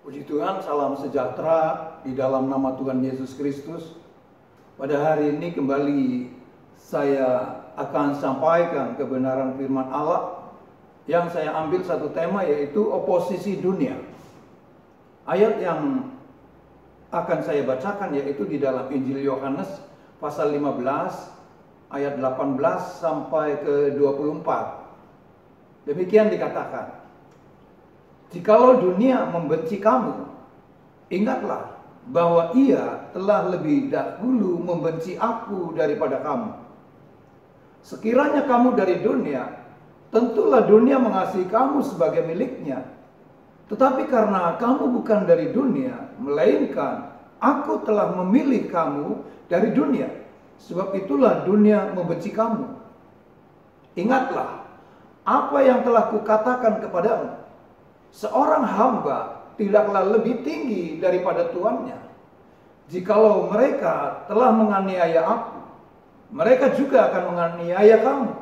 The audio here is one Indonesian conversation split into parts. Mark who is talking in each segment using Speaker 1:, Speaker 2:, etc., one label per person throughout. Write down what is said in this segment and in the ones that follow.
Speaker 1: Puji Tuhan, salam sejahtera di dalam nama Tuhan Yesus Kristus. Pada hari ini kembali saya akan sampaikan kebenaran firman Allah yang saya ambil satu tema, yaitu oposisi dunia. Ayat yang akan saya bacakan yaitu di dalam Injil Yohanes pasal 15 ayat 18 sampai ke 24. Demikian dikatakan, "Jikalau dunia membenci kamu, ingatlah bahwa ia telah lebih dahulu membenci aku daripada kamu. Sekiranya kamu dari dunia, tentulah dunia mengasihi kamu sebagai miliknya. Tetapi karena kamu bukan dari dunia, melainkan aku telah memilih kamu dari dunia, sebab itulah dunia membenci kamu. Ingatlah apa yang telah kukatakan kepadamu. Seorang hamba tidaklah lebih tinggi daripada tuannya. Jikalau mereka telah menganiaya aku, mereka juga akan menganiaya kamu.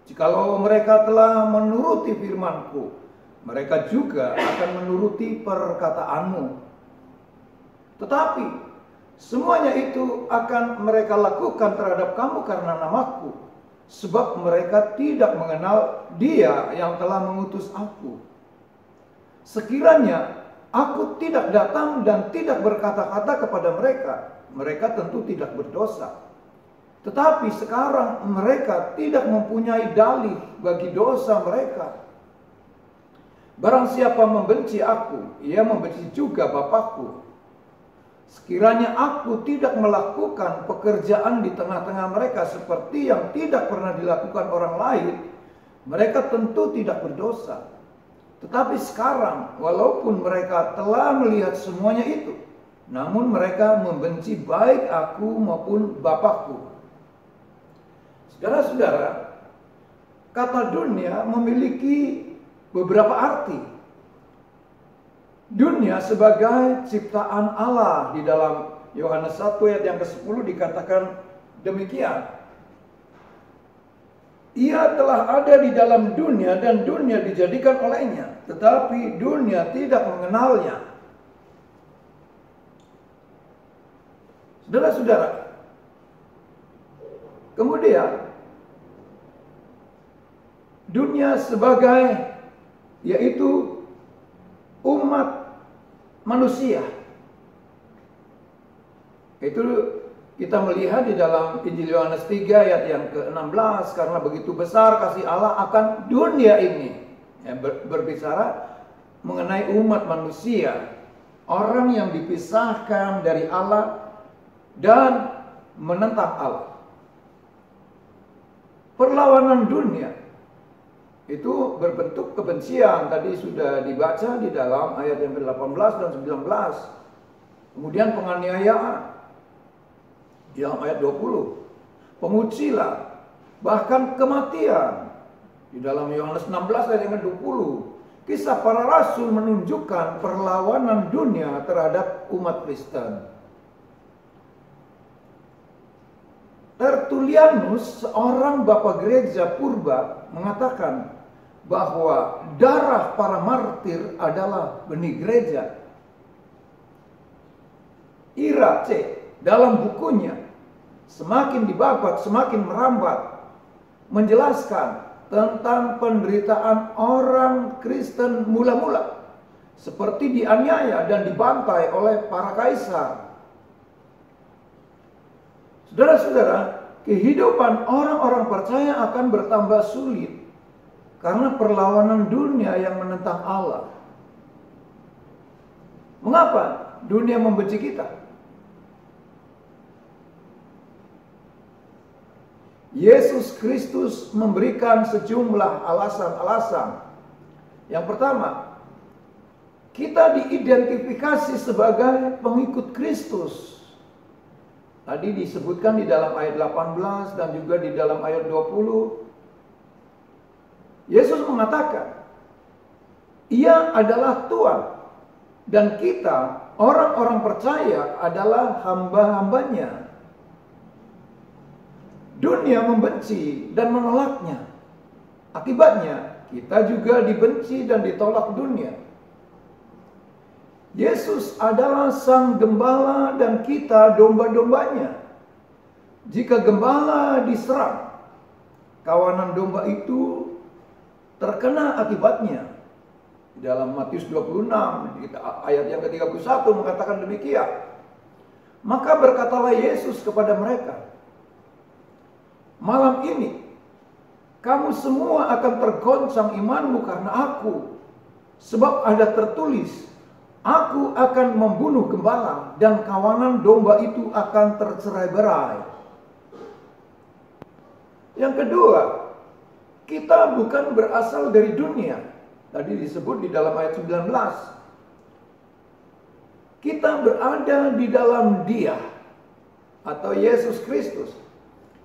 Speaker 1: Jikalau mereka telah menuruti firman-Ku, mereka juga akan menuruti perkataanmu. Tetapi semuanya itu akan mereka lakukan terhadap kamu karena namaku, sebab mereka tidak mengenal Dia yang telah mengutus aku. Sekiranya aku tidak datang dan tidak berkata-kata kepada mereka, mereka tentu tidak berdosa. Tetapi sekarang mereka tidak mempunyai dalih bagi dosa mereka. Barang siapa membenci aku, ia membenci juga Bapakku. Sekiranya aku tidak melakukan pekerjaan di tengah-tengah mereka seperti yang tidak pernah dilakukan orang lain, mereka tentu tidak berdosa. Tetapi sekarang, walaupun mereka telah melihat semuanya itu, namun mereka membenci baik aku maupun Bapakku." Saudara-saudara, kata dunia memiliki beberapa arti. Dunia sebagai ciptaan Allah. Di dalam Yohanes 1 ayat yang ke-10 dikatakan demikian. Ia telah ada di dalam dunia dan dunia dijadikan olehnya, tetapi dunia tidak mengenalnya. Saudara-saudara, kemudian dunia sebagai yaitu umat manusia. Itu kita melihat di dalam Injil Yohanes 3 ayat yang ke-16, karena begitu besar kasih Allah akan dunia ini. Ya, berbicara mengenai umat manusia, orang yang dipisahkan dari Allah dan menentang Allah. Perlawanan dunia itu berbentuk kebencian, tadi sudah dibaca di dalam ayat yang ke-18 dan 19. Kemudian penganiayaan di dalam ayat 20, pengucilan, bahkan kematian di dalam Yohanes 16 ayat yang ke-20. Kisah para rasul menunjukkan perlawanan dunia terhadap umat Kristen. Tertullianus, seorang bapak gereja purba, mengatakan bahwa darah para martir adalah benih gereja. Ira C. dalam bukunya Semakin Dibabat Semakin Merambat menjelaskan tentang penderitaan orang Kristen mula-mula, seperti dianiaya dan dibantai oleh para kaisar. Saudara-saudara, kehidupan orang-orang percaya akan bertambah sulit karena perlawanan dunia yang menentang Allah. Mengapa dunia membenci kita? Yesus Kristus memberikan sejumlah alasan-alasan. Yang pertama, kita diidentifikasi sebagai pengikut Kristus. Tadi disebutkan di dalam ayat 18 dan juga di dalam ayat 20. Yesus mengatakan, Ia adalah Tuhan dan kita orang-orang percaya adalah hamba-hambanya. Dunia membenci dan menolaknya. Akibatnya kita juga dibenci dan ditolak dunia. Yesus adalah sang gembala dan kita domba-dombanya. Jika gembala diserang, kawanan domba itu terkena akibatnya. Dalam Matius 26 ayat yang ke-31 mengatakan demikian. Maka berkatalah Yesus kepada mereka, malam ini kamu semua akan tergoncang imanmu karena aku. Sebab ada tertulis, aku akan membunuh gembala dan kawanan domba itu akan tercerai-berai. Yang kedua, kita bukan berasal dari dunia. Tadi disebut di dalam ayat 19. Kita berada di dalam Dia atau Yesus Kristus.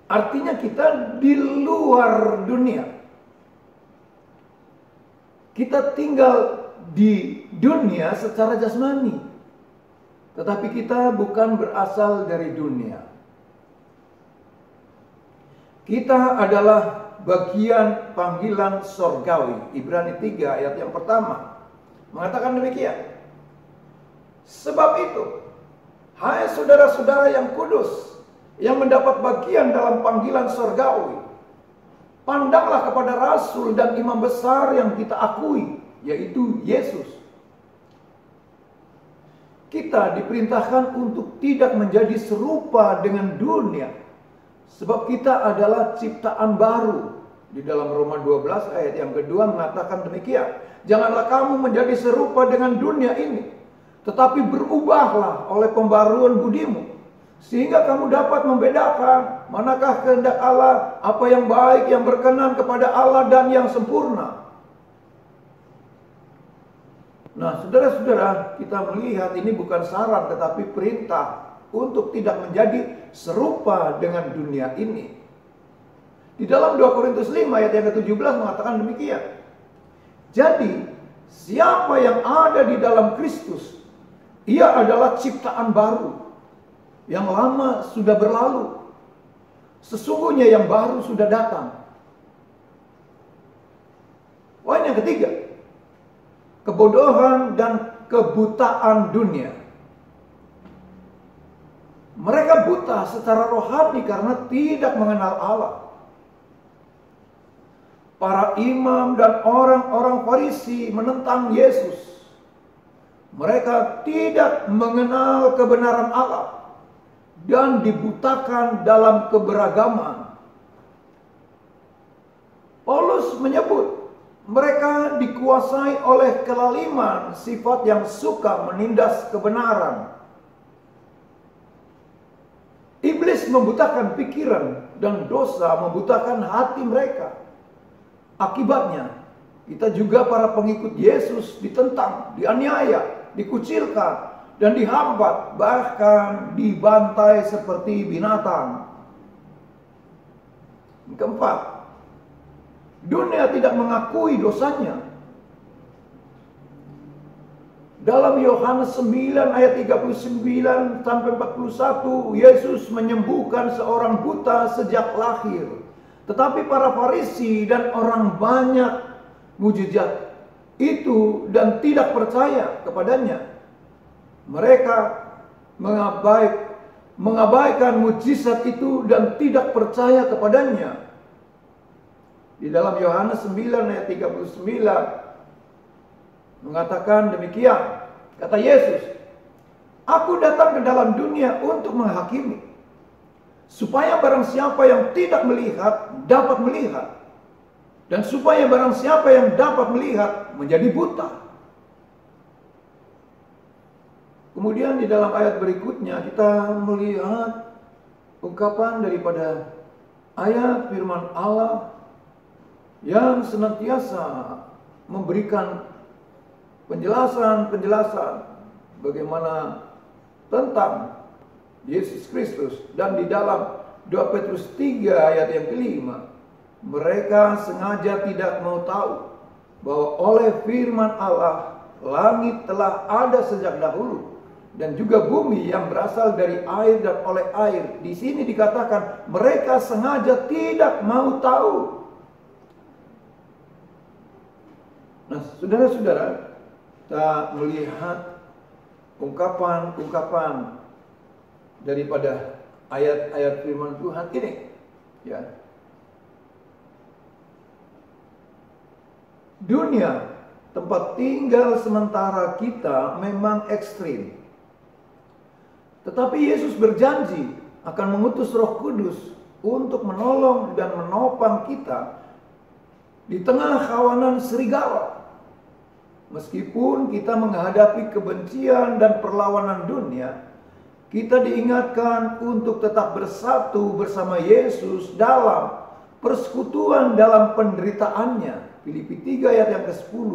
Speaker 1: Artinya kita di luar dunia. Kita tinggal di dunia secara jasmani. Tetapi kita bukan berasal dari dunia. Kita adalah bagian panggilan sorgawi. Ibrani 3 ayat yang pertama mengatakan demikian. Sebab itu, hai saudara-saudara yang kudus, yang mendapat bagian dalam panggilan sorgawi, pandanglah kepada rasul dan imam besar yang kita akui, yaitu Yesus. Kita diperintahkan untuk tidak menjadi serupa dengan dunia, sebab kita adalah ciptaan baru. Di dalam Roma 12 ayat yang kedua mengatakan demikian. Janganlah kamu menjadi serupa dengan dunia ini, tetapi berubahlah oleh pembaruan budimu, sehingga kamu dapat membedakan manakah kehendak Allah, apa yang baik, yang berkenan kepada Allah dan yang sempurna. Nah, saudara-saudara, kita melihat ini bukan saran tetapi perintah untuk tidak menjadi serupa dengan dunia ini. Di dalam 2 Korintus 5 ayat yang ke-17 mengatakan demikian. Jadi, siapa yang ada di dalam Kristus, ia adalah ciptaan baru. Yang lama sudah berlalu. Sesungguhnya yang baru sudah datang. Poin yang ketiga, kebodohan dan kebutaan dunia. Mereka buta secara rohani karena tidak mengenal Allah. Para imam dan orang-orang Farisi menentang Yesus. Mereka tidak mengenal kebenaran Allah dan dibutakan dalam keberagaman. Paulus menyebut mereka dikuasai oleh kelaliman, sifat yang suka menindas kebenaran. Iblis membutakan pikiran dan dosa membutakan hati mereka. Akibatnya, kita juga para pengikut Yesus ditentang, dianiaya, dikucilkan, dan dihambat, bahkan dibantai seperti binatang. Keempat, dunia tidak mengakui dosanya. Dalam Yohanes 9 ayat 39 sampai 41, Yesus menyembuhkan seorang buta sejak lahir. Tetapi para Farisi dan orang banyak mujizat itu dan tidak percaya kepadanya. Mereka mengabaikan mujizat itu dan tidak percaya kepadanya. Di dalam Yohanes 9 ayat 39 mengatakan demikian. Kata Yesus, "Aku datang ke dalam dunia untuk menghakimi, supaya barang siapa yang tidak melihat dapat melihat, dan supaya barang siapa yang dapat melihat menjadi buta." Kemudian di dalam ayat berikutnya kita melihat ungkapan daripada ayat firman Allah yang senantiasa memberikan penjelasan bagaimana tentang Yesus Kristus. Dan di dalam 2 Petrus 3 ayat yang kelima, mereka sengaja tidak mau tahu bahwa oleh firman Allah langit telah ada sejak dahulu, dan juga bumi yang berasal dari air dan oleh air. Di sini dikatakan mereka sengaja tidak mau tahu. Nah, saudara-saudara, kita melihat ungkapan-ungkapan daripada ayat-ayat firman Tuhan ini, ya. Dunia tempat tinggal sementara kita memang ekstrim. Tetapi Yesus berjanji akan mengutus Roh Kudus untuk menolong dan menopang kita di tengah kawanan serigala. Meskipun kita menghadapi kebencian dan perlawanan dunia, kita diingatkan untuk tetap bersatu bersama Yesus dalam persekutuan dalam penderitaannya. Filipi 3 ayat yang ke-10.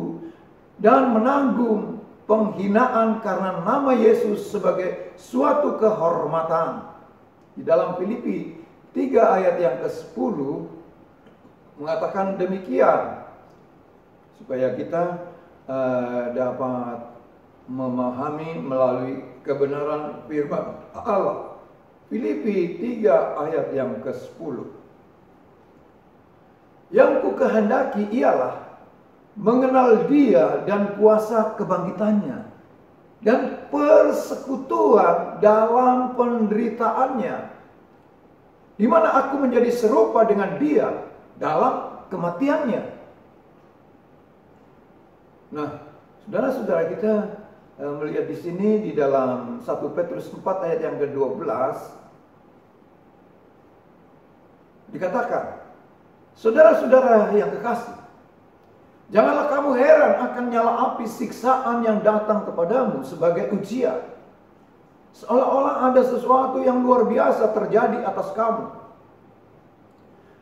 Speaker 1: Dan menanggung penghinaan karena nama Yesus sebagai suatu kehormatan. Di dalam Filipi 3 ayat yang ke-10 mengatakan demikian, supaya kita dapat memahami melalui kebenaran firman Allah. Filipi 3 ayat yang ke-10. Yang kukehendaki ialah mengenal Dia dan kuasa kebangkitannya dan persekutuan dalam penderitaannya, di mana aku menjadi serupa dengan Dia dalam kematiannya. Nah, saudara-saudara, kita melihat di sini di dalam 1 Petrus 4 ayat yang ke-12 dikatakan, saudara-saudara yang kekasih, janganlah kamu heran akan nyala api siksaan yang datang kepadamu sebagai ujian, seolah-olah ada sesuatu yang luar biasa terjadi atas kamu.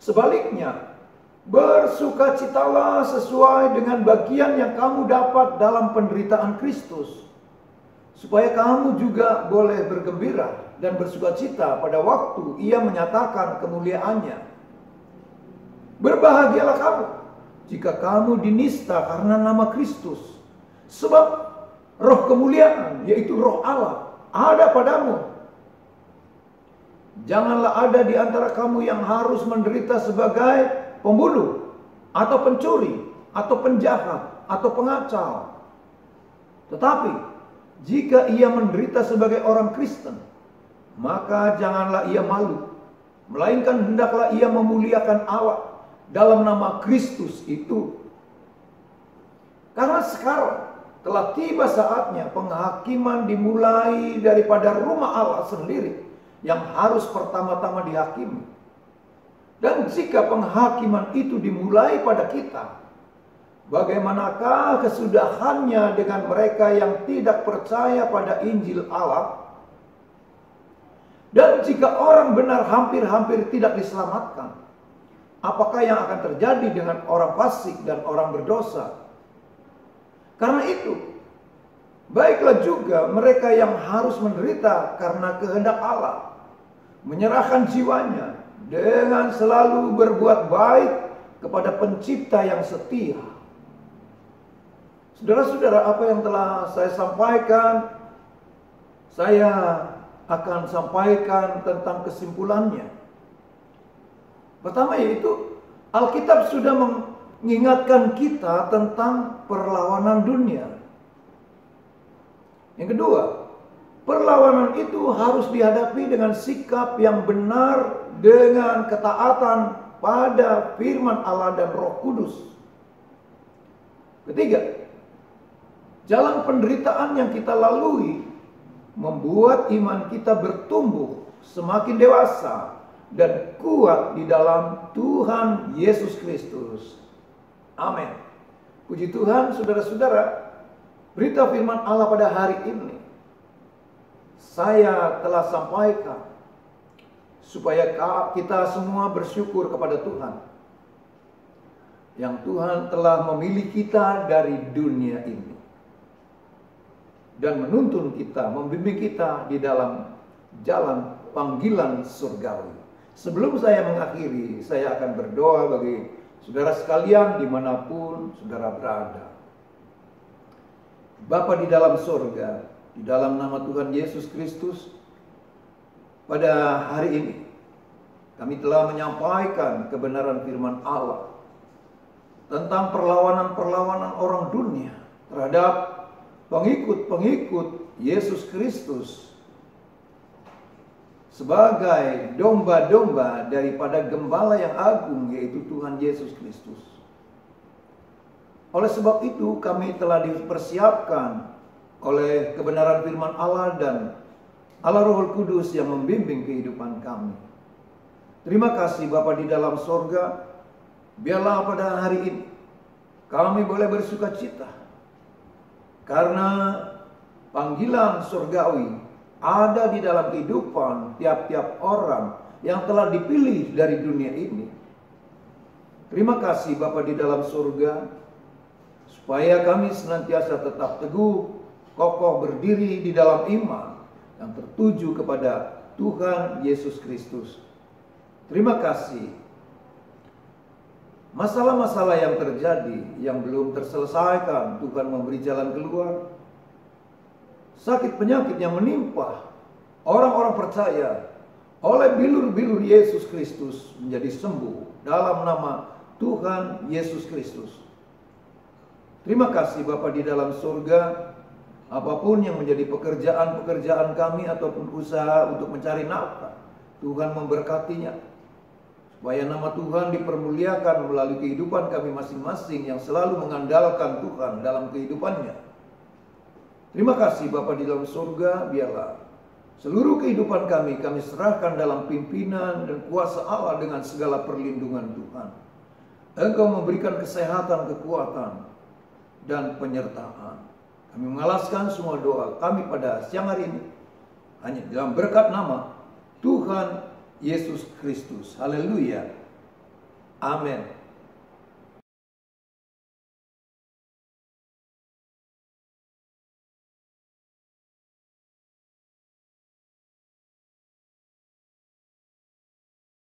Speaker 1: Sebaliknya, bersukacitalah sesuai dengan bagian yang kamu dapat dalam penderitaan Kristus, supaya kamu juga boleh bergembira dan bersukacita pada waktu Ia menyatakan kemuliaannya. Berbahagialah kamu jika kamu dinista karena nama Kristus, sebab roh kemuliaan, yaitu roh Allah, ada padamu. Janganlah ada di antara kamu yang harus menderita sebagai pembunuh, atau pencuri, atau penjahat, atau pengacau. Tetapi jika ia menderita sebagai orang Kristen, maka janganlah ia malu, melainkan hendaklah ia memuliakan Allah dalam nama Kristus itu. Karena sekarang telah tiba saatnya penghakiman dimulai daripada rumah Allah sendiri, yang harus pertama-tama dihakimi. Dan jika penghakiman itu dimulai pada kita, bagaimanakah kesudahannya dengan mereka yang tidak percaya pada Injil Allah? Dan jika orang benar hampir-hampir tidak diselamatkan, apakah yang akan terjadi dengan orang fasik dan orang berdosa? Karena itu, baiklah juga mereka yang harus menderita karena kehendak Allah, menyerahkan jiwanya dengan selalu berbuat baik kepada Pencipta yang setia. Saudara-saudara, apa yang telah saya sampaikan, saya akan sampaikan tentang kesimpulannya. Pertama, yaitu Alkitab sudah mengingatkan kita tentang perlawanan dunia. Yang kedua, perlawanan itu harus dihadapi dengan sikap yang benar, dengan ketaatan pada firman Allah dan Roh Kudus. Ketiga, jalan penderitaan yang kita lalui membuat iman kita bertumbuh semakin dewasa dan kuat di dalam Tuhan Yesus Kristus. Amin. Puji Tuhan, saudara-saudara, berita firman Allah pada hari ini saya telah sampaikan supaya kita semua bersyukur kepada Tuhan, yang Tuhan telah memilih kita dari dunia ini dan menuntun kita, membimbing kita di dalam jalan panggilan surgawi. Sebelum saya mengakhiri, saya akan berdoa bagi saudara sekalian dimanapun saudara berada. Bapa di dalam surga, di dalam nama Tuhan Yesus Kristus, pada hari ini kami telah menyampaikan kebenaran firman Allah tentang perlawanan-perlawanan orang dunia terhadap pengikut-pengikut Yesus Kristus sebagai domba-domba daripada gembala yang agung, yaitu Tuhan Yesus Kristus. Oleh sebab itu kami telah dipersiapkan oleh kebenaran firman Allah dan Allah Roh Kudus yang membimbing kehidupan kami. Terima kasih Bapa di dalam sorga, biarlah pada hari ini kami boleh bersuka cita karena panggilan surgawi ada di dalam kehidupan tiap-tiap orang yang telah dipilih dari dunia ini. Terima kasih Bapa di dalam surga, supaya kami senantiasa tetap teguh, kokoh berdiri di dalam iman yang tertuju kepada Tuhan Yesus Kristus. Terima kasih. Masalah-masalah yang terjadi, yang belum terselesaikan, Tuhan memberi jalan keluar. Sakit penyakit yang menimpa orang-orang percaya oleh bilur-bilur Yesus Kristus menjadi sembuh dalam nama Tuhan Yesus Kristus. Terima kasih Bapa di dalam surga, apapun yang menjadi pekerjaan-pekerjaan kami ataupun usaha untuk mencari nafkah, Tuhan memberkatinya, supaya nama Tuhan dipermuliakan melalui kehidupan kami masing-masing yang selalu mengandalkan Tuhan dalam kehidupannya. Terima kasih Bapa di dalam surga, biarlah seluruh kehidupan kami serahkan dalam pimpinan dan kuasa Allah dengan segala perlindungan Tuhan. Engkau memberikan kesehatan, kekuatan, dan penyertaan. Kami mengalaskan semua doa kami pada siang hari ini hanya dalam berkat nama Tuhan Yesus Kristus. Haleluya. Amin.